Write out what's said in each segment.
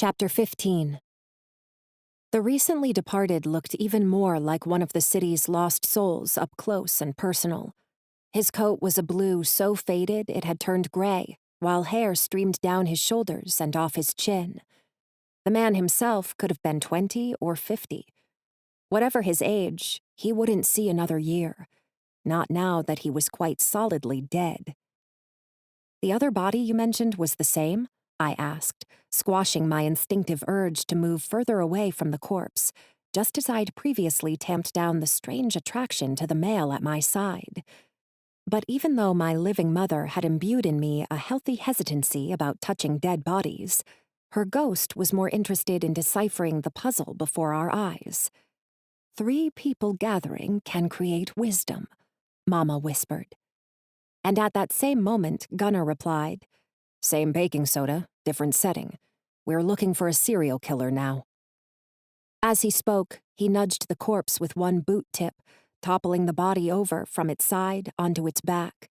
Chapter 15. The recently departed looked even more like one of the city's lost souls up close and personal. His coat was a blue so faded it had turned gray, while hair streamed down his shoulders and off his chin. The man himself could have been 20 or 50. Whatever his age, he wouldn't see another year, not now that he was quite solidly dead. "The other body you mentioned was the same?" I asked, squashing my instinctive urge to move further away from the corpse, just as I'd previously tamped down the strange attraction to the male at my side. But even though my living mother had imbued in me a healthy hesitancy about touching dead bodies, her ghost was more interested in deciphering the puzzle before our eyes. "3 people gathering can create wisdom," Mama whispered. And at that same moment, Gunnar replied, "Same baking soda, different setting. We're looking for a serial killer now." As he spoke, he nudged the corpse with one boot tip, toppling the body over from its side onto its back.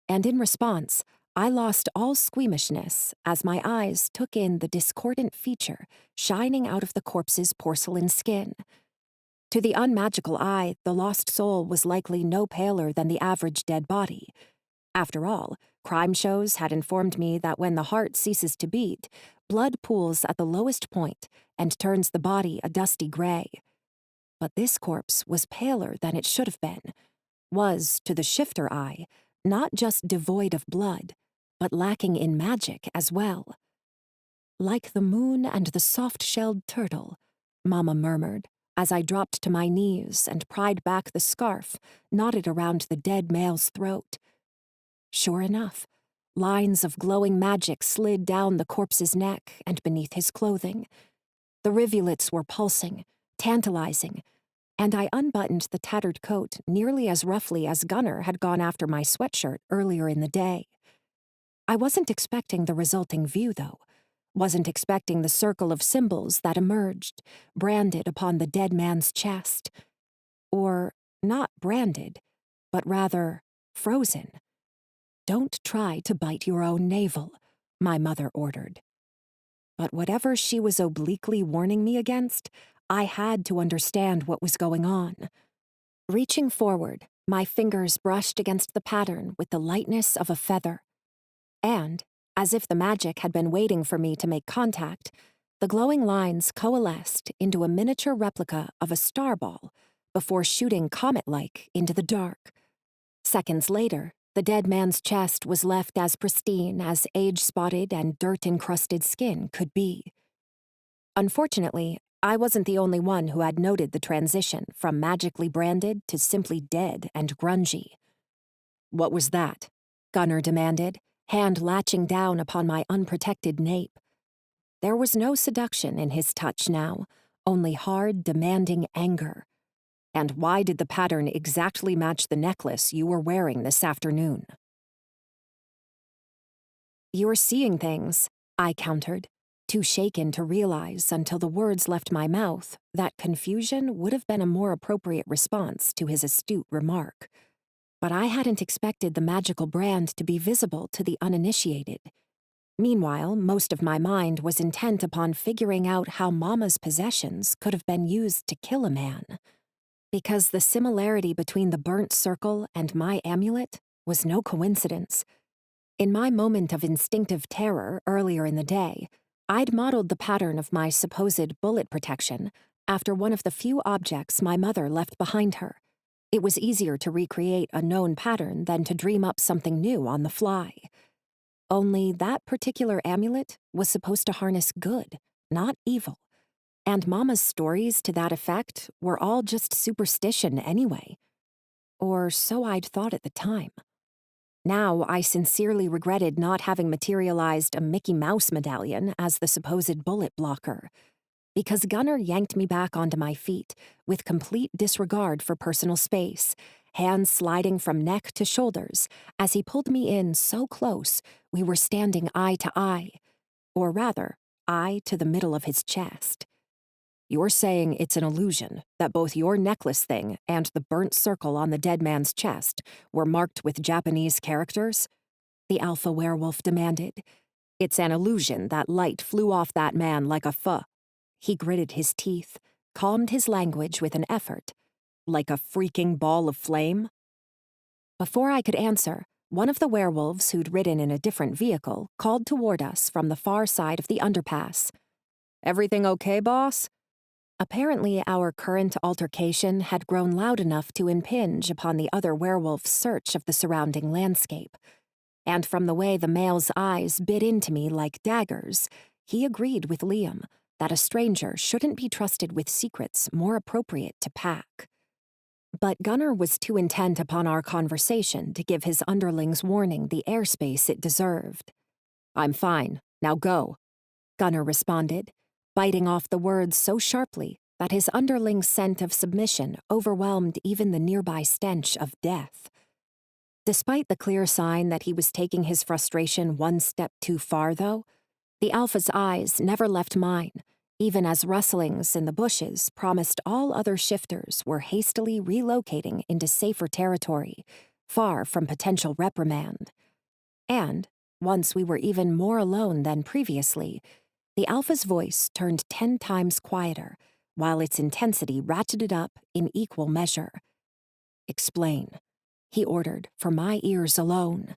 And in response, I lost all squeamishness as my eyes took in the discordant feature shining out of the corpse's porcelain skin. To the unmagical eye, the lost soul was likely no paler than the average dead body. After all, crime shows had informed me that when the heart ceases to beat, blood pools at the lowest point and turns the body a dusty gray. But this corpse was paler than it should have been, was, to the shifter eye, not just devoid of blood, but lacking in magic as well. "Like the moon and the soft-shelled turtle," Mama murmured, as I dropped to my knees and pried back the scarf knotted around the dead male's throat. Sure enough, lines of glowing magic slid down the corpse's neck and beneath his clothing. The rivulets were pulsing, tantalizing, and I unbuttoned the tattered coat nearly as roughly as Gunnar had gone after my sweatshirt earlier in the day. I wasn't expecting the resulting view, though. Wasn't expecting the circle of symbols that emerged, branded upon the dead man's chest. Or not branded, but rather frozen. "Don't try to bite your own navel," my mother ordered. But whatever she was obliquely warning me against, I had to understand what was going on. Reaching forward, my fingers brushed against the pattern with the lightness of a feather. And, as if the magic had been waiting for me to make contact, the glowing lines coalesced into a miniature replica of a star ball before shooting comet-like into the dark. Seconds later, the dead man's chest was left as pristine as age-spotted and dirt-encrusted skin could be. Unfortunately, I wasn't the only one who had noted the transition from magically branded to simply dead and grungy. "What was that?" Gunnar demanded, hand latching down upon my unprotected nape. There was no seduction in his touch now, only hard, demanding anger. "And why did the pattern exactly match the necklace you were wearing this afternoon?" "You're seeing things," I countered, too shaken to realize until the words left my mouth that confusion would have been a more appropriate response to his astute remark. But I hadn't expected the magical brand to be visible to the uninitiated. Meanwhile, most of my mind was intent upon figuring out how Mama's possessions could have been used to kill a man. Because the similarity between the burnt circle and my amulet was no coincidence. In my moment of instinctive terror earlier in the day, I'd modeled the pattern of my supposed bullet protection after one of the few objects my mother left behind her. It was easier to recreate a known pattern than to dream up something new on the fly. Only that particular amulet was supposed to harness good, not evil. And Mama's stories to that effect were all just superstition anyway. Or so I'd thought at the time. Now I sincerely regretted not having materialized a Mickey Mouse medallion as the supposed bullet blocker, because Gunnar yanked me back onto my feet with complete disregard for personal space, hands sliding from neck to shoulders as he pulled me in so close we were standing eye to eye, or rather, eye to the middle of his chest. "You're saying it's an illusion, that both your necklace thing and the burnt circle on the dead man's chest were marked with Japanese characters?" the alpha werewolf demanded. It's an illusion that light flew off that man like a He gritted his teeth, calmed his language with an effort. Like a freaking ball of flame? Before I could answer, one of the werewolves who'd ridden in a different vehicle called toward us from the far side of the underpass. "Everything okay, boss?" Apparently, our current altercation had grown loud enough to impinge upon the other werewolf's search of the surrounding landscape. And from the way the male's eyes bit into me like daggers, he agreed with Liam that a stranger shouldn't be trusted with secrets more appropriate to pack. But Gunnar was too intent upon our conversation to give his underlings warning the airspace it deserved. "I'm fine. Now go," Gunnar responded, biting off the words so sharply that his underling's scent of submission overwhelmed even the nearby stench of death. Despite the clear sign that he was taking his frustration one step too far, though, the Alpha's eyes never left mine, even as rustlings in the bushes promised all other shifters were hastily relocating into safer territory, far from potential reprimand. And, once we were even more alone than previously, the Alpha's voice turned 10 times quieter, while its intensity ratcheted up in equal measure. "Explain," he ordered, for my ears alone.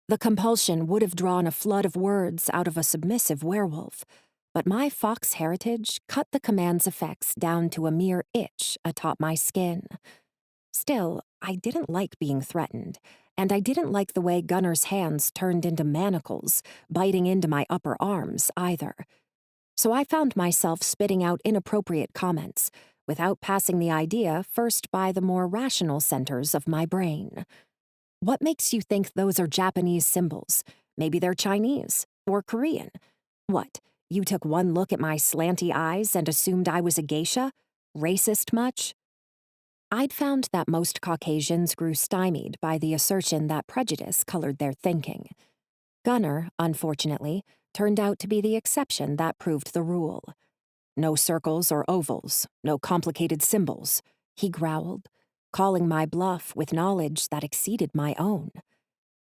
The compulsion would have drawn a flood of words out of a submissive werewolf, but my fox heritage cut the command's effects down to a mere itch atop my skin. Still, I didn't like being threatened, and I didn't like the way Gunnar's hands turned into manacles, biting into my upper arms, either. So I found myself spitting out inappropriate comments, without passing the idea first by the more rational centers of my brain. "What makes you think those are Japanese symbols? Maybe they're Chinese or Korean. What, you took one look at my slanty eyes and assumed I was a geisha? Racist much?" I'd found that most Caucasians grew stymied by the assertion that prejudice colored their thinking. Gunnar, unfortunately, turned out to be the exception that proved the rule. "No circles or ovals, no complicated symbols," he growled, calling my bluff with knowledge that exceeded my own.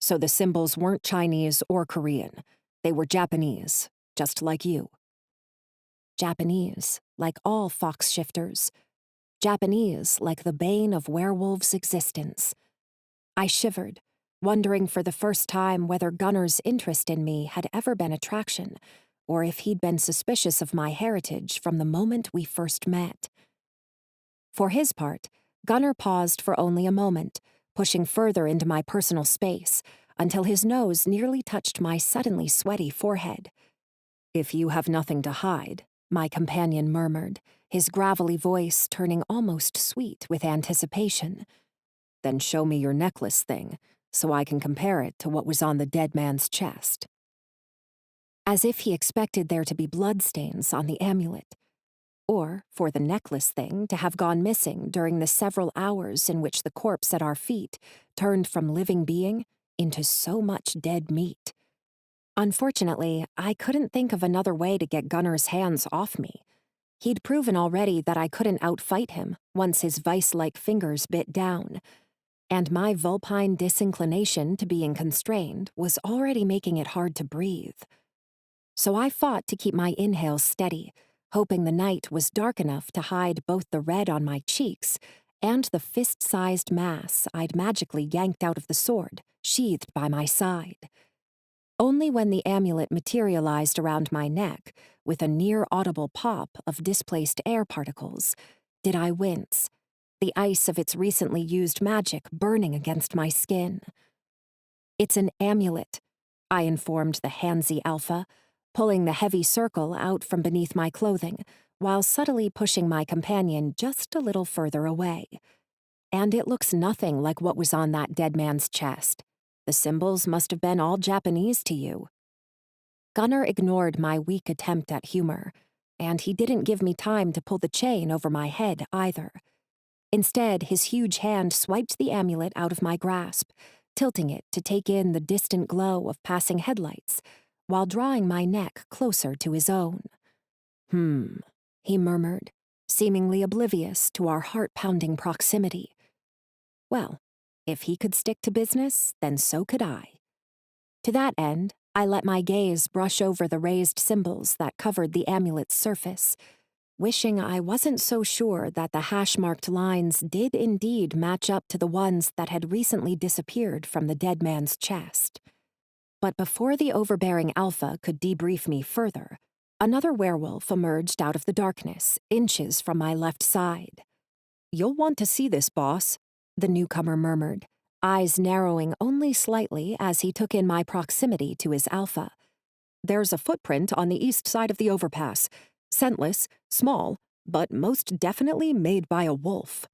"So the symbols weren't Chinese or Korean. They were Japanese, just like you." Japanese, like all fox shifters. Japanese, like the bane of werewolves' existence. I shivered, wondering for the first time whether Gunnar's interest in me had ever been attraction, or if he'd been suspicious of my heritage from the moment we first met. For his part, Gunnar paused for only a moment, pushing further into my personal space, until his nose nearly touched my suddenly sweaty forehead. "If you have nothing to hide," my companion murmured, his gravelly voice turning almost sweet with anticipation, "then show me your necklace thing, so I can compare it to what was on the dead man's chest." As if he expected there to be bloodstains on the amulet, or for the necklace thing to have gone missing during the several hours in which the corpse at our feet turned from living being into so much dead meat. Unfortunately, I couldn't think of another way to get Gunnar's hands off me. He'd proven already that I couldn't outfight him once his vice-like fingers bit down, and my vulpine disinclination to being constrained was already making it hard to breathe. So I fought to keep my inhales steady, hoping the night was dark enough to hide both the red on my cheeks and the fist-sized mass I'd magically yanked out of the sword, sheathed by my side. Only when the amulet materialized around my neck, with a near-audible pop of displaced air particles, did I wince, the ice of its recently used magic burning against my skin. "It's an amulet," I informed the handsy Alpha, pulling the heavy circle out from beneath my clothing, while subtly pushing my companion just a little further away. "And it looks nothing like what was on that dead man's chest. The symbols must have been all Japanese to you." Gunnar ignored my weak attempt at humor, and he didn't give me time to pull the chain over my head either. Instead, his huge hand swiped the amulet out of my grasp, tilting it to take in the distant glow of passing headlights, while drawing my neck closer to his own. He murmured, seemingly oblivious to our heart-pounding proximity. Well, if he could stick to business, then so could I. To that end, I let my gaze brush over the raised symbols that covered the amulet's surface, wishing I wasn't so sure that the hash-marked lines did indeed match up to the ones that had recently disappeared from the dead man's chest. But before the overbearing Alpha could debrief me further, another werewolf emerged out of the darkness, inches from my left side. "You'll want to see this, boss," the newcomer murmured, eyes narrowing only slightly as he took in my proximity to his Alpha. "There's a footprint on the east side of the overpass. Scentless, small, but most definitely made by a wolf."